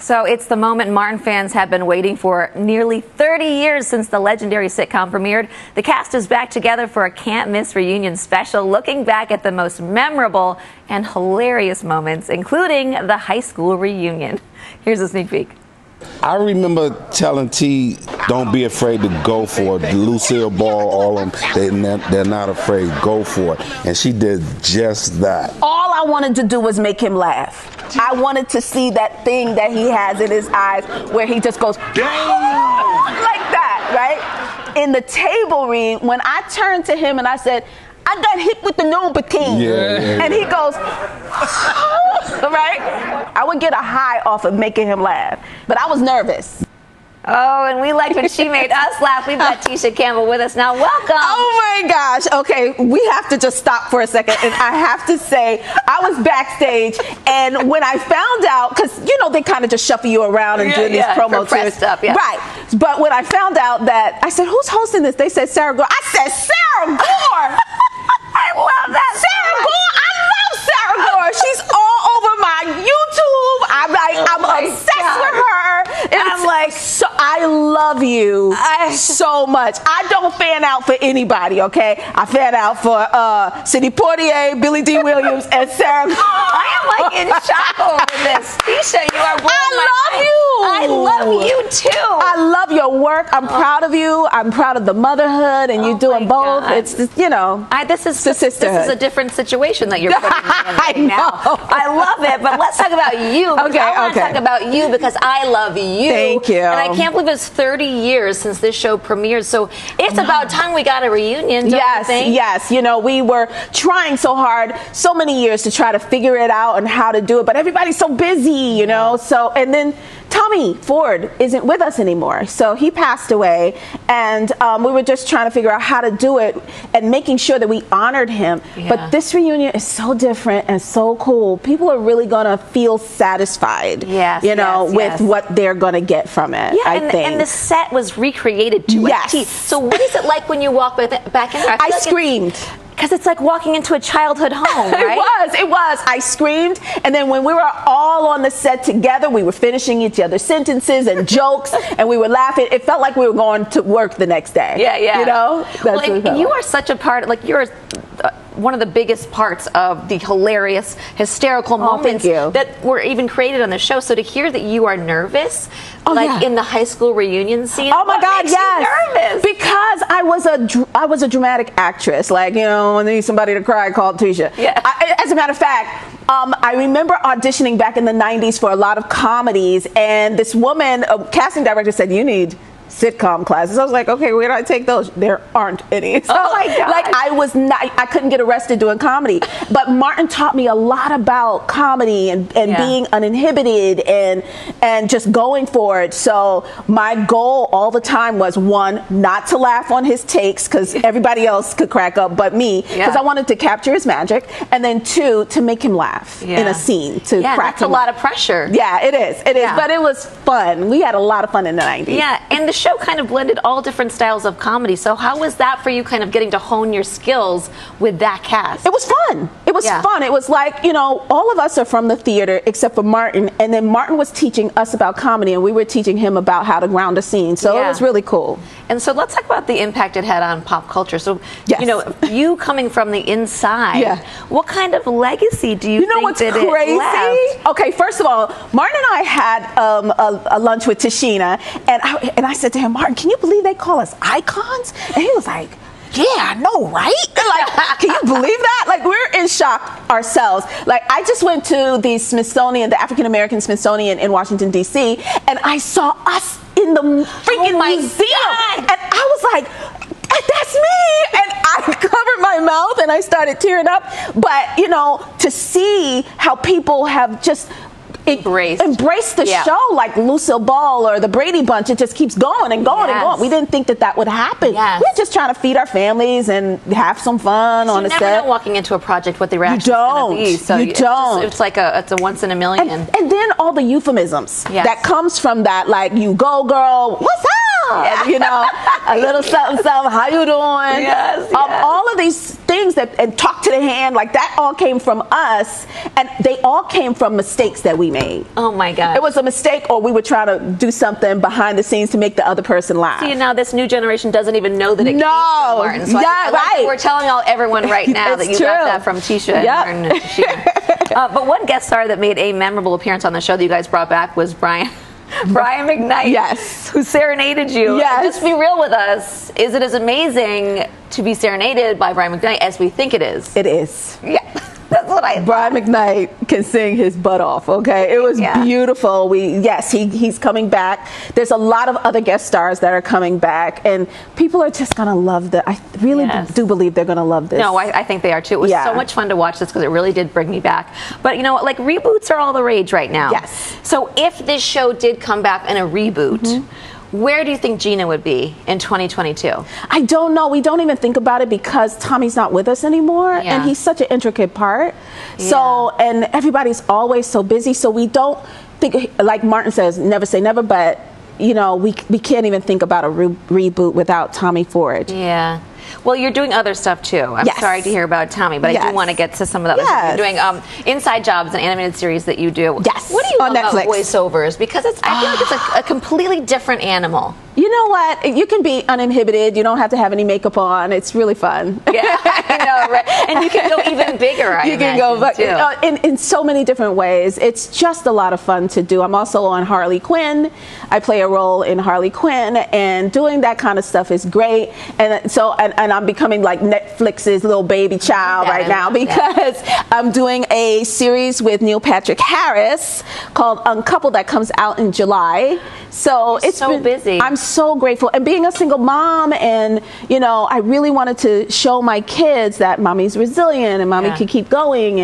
So it's the moment Martin fans have been waiting for nearly 30 years since the legendary sitcom premiered. The cast is back together for a can't-miss reunion special, looking back at the most memorable and hilarious moments, including the high school reunion. Here's a sneak peek. I remember telling T, don't be afraid to go for it. Lucille Ball, all of them, they're not afraid, go for it. And she did just that. All I wanted to do was make him laugh. I wanted to see that thing that he has in his eyes where he just goes, like that, right? In the table read, when I turned to him and I said, I got hit with the Novocaine. And he goes, right? I would get a high off of making him laugh, but I was nervous. Oh, and we liked when she made us laugh. We've got Tisha Campbell with us now. Welcome. Oh my gosh. Okay, we have to just stop for a second. And I have to say, I was backstage, and when I found out, because, you know, they kind of just shuffle you around and do these promo tours. Stuff, Right. But when I found out that, I said, who's hosting this? They said Sara Gore. I said, Sara Gore! I love that. Sara Gore! I love Sara Gore. She's all over my YouTube. I'm obsessed with her. And I'm like, so I love you so much. I don't fan out for anybody, okay? I fan out for Sidney Poitier, Billy D. Williams, and Sara Gore. I am like in shock over this. Tisha, you are blowing my mind. I love you too. I love your work. I'm proud of you. I'm proud of the motherhood, and you doing both. God. It's just, you know, this is sisterhood. This is a different situation that you're putting me in right now. I love it, but let's talk about you. I want to talk about you because I love you. Thank you. And I can't believe it's 30 years since this show premiered, so it's about time we got a reunion, don't you think? Yes. You know, we were trying so hard, so many years to try to figure it out and how to do it, but everybody's so busy, you know, so, and then Tommy Ford isn't with us anymore, so he passed away, and we were just trying to figure out how to do it and making sure that we honored him. But this reunion is so different and so cool. People are really gonna feel satisfied, you know, with what they're gonna get from it. I think. And the set was recreated to a T. So what is it like when you walk back in there? I screamed. Because it's like walking into a childhood home, right? It was. I screamed. And then when we were all on the set together, we were finishing each other's sentences and jokes, and we were laughing. It felt like we were going to work the next day. You know? Well, you are such a part, like you're one of the biggest parts of the hilarious, hysterical moments that were even created on the show. So to hear that you are nervous, in the high school reunion scene, oh my God, yes, nervous? Because I was a dramatic actress. Like, you know, I need somebody to cry, called Tisha. As a matter of fact, I remember auditioning back in the 90s for a lot of comedies, and this woman, a casting director, said, you need sitcom classes. I was like, okay, where do I take those? There aren't any. So, oh my God. Like, I couldn't get arrested doing comedy. But Martin taught me a lot about comedy and being uninhibited and just going for it. So my goal all the time was, one, not to laugh on his takes because everybody else could crack up but me, because I wanted to capture his magic, and then two, to make him laugh in a scene, to crack that's him a lot up. of pressure. Yeah, it is. It is. But it was fun. We had a lot of fun in the 90s. Yeah, and the show kind of blended all different styles of comedy. So how was that for you, kind of getting to hone your skills with that cast? It was fun. It was fun. It was like, you know, all of us are from the theater except for Martin, and then Martin was teaching us about comedy, and we were teaching him about how to ground a scene. So it was really cool. And so let's talk about the impact it had on pop culture. So, you know, you coming from the inside, what kind of legacy do you think that it left? Okay, first of all, Martin and I had a lunch with Tashina, and I said to him, Martin, can you believe they call us icons? And he was like, yeah, I know, right? Like, can you believe that? Like, we're in shock ourselves. Like, I just went to the Smithsonian, the African American Smithsonian in Washington, D.C., and I saw us in the freaking museum. And I was like, that's me. And I covered my mouth and I started tearing up. But, you know, to see how people have just embraced the show, like Lucille Ball or the Brady Bunch, it just keeps going and going and going. We didn't think that would happen. We're just trying to feed our families and have some fun on the set. You never know walking into a project what the reaction is going to be. So it's like it's a once in a million. And then all the euphemisms that comes from that, like, you go girl, what's up? You know, a little something, something. How you doing? Yes, All of these things and talk to the hand, like that all came from us, and they all came from mistakes that we made. Oh my God. It was a mistake, or we were trying to do something behind the scenes to make the other person laugh. See, now this new generation doesn't even know that it came from Martin. So we're telling everyone right now that you got that from Tisha and Martin and Tashina. But one guest star that made a memorable appearance on the show that you guys brought back was Brian McKnight. Yes. Who serenaded you. Yes. Just be real with us. Is it as amazing to be serenaded by Brian McKnight as we think it is? It is. Yeah. That's what I thought. Brian McKnight can sing his butt off, okay? It was beautiful. He's coming back. There's a lot of other guest stars that are coming back, and people are just gonna love I really do believe they're gonna love this. No, I think they are too. It was so much fun to watch this because it really did bring me back. But you know, like reboots are all the rage right now. Yes. So if this show did come back in a reboot, where do you think Gina would be in 2022? I don't know. We don't even think about it because Tommy's not with us anymore, and he's such an intricate part. So, and everybody's always so busy, so we don't think, like Martin says, never say never, but you know, we can't even think about a reboot without Tommy Ford. Yeah. Well, you're doing other stuff too. I'm sorry to hear about Tommy, but I do want to get to some of the other stuff you're doing. Inside Jobs, an animated series that you do. Yes. What do you on love Netflix. about voiceovers? Because I feel like it's a completely different animal. You know what? You can be uninhibited. You don't have to have any makeup on. It's really fun. Yeah, I know, right? And you can go even bigger, I imagine, in so many different ways. It's just a lot of fun to do. I'm also on Harley Quinn. I play a role in Harley Quinn, and doing that kind of stuff is great. And so, and I'm becoming like Netflix's little baby child right now because I'm doing a series with Neil Patrick Harris called Uncoupled that comes out in July. So it's so busy. I'm so grateful, and being a single mom, and you know, I really wanted to show my kids that mommy's resilient and mommy can keep going,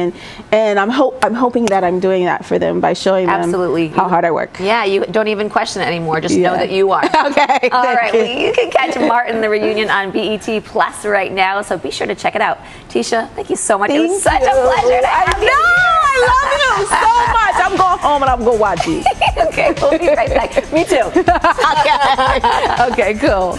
and I'm hoping that I'm doing that for them by showing them how hard I work. Yeah, you don't even question it anymore. Just know that you are. Okay. All right. Well, you can catch Martin the Reunion on BET Plus right now, so be sure to check it out. Tisha, thank you so much. It was such a pleasure to have you. I love you so much. I'm going home and I'm going to watch you. Okay, we'll be right back. Me too. Okay, cool.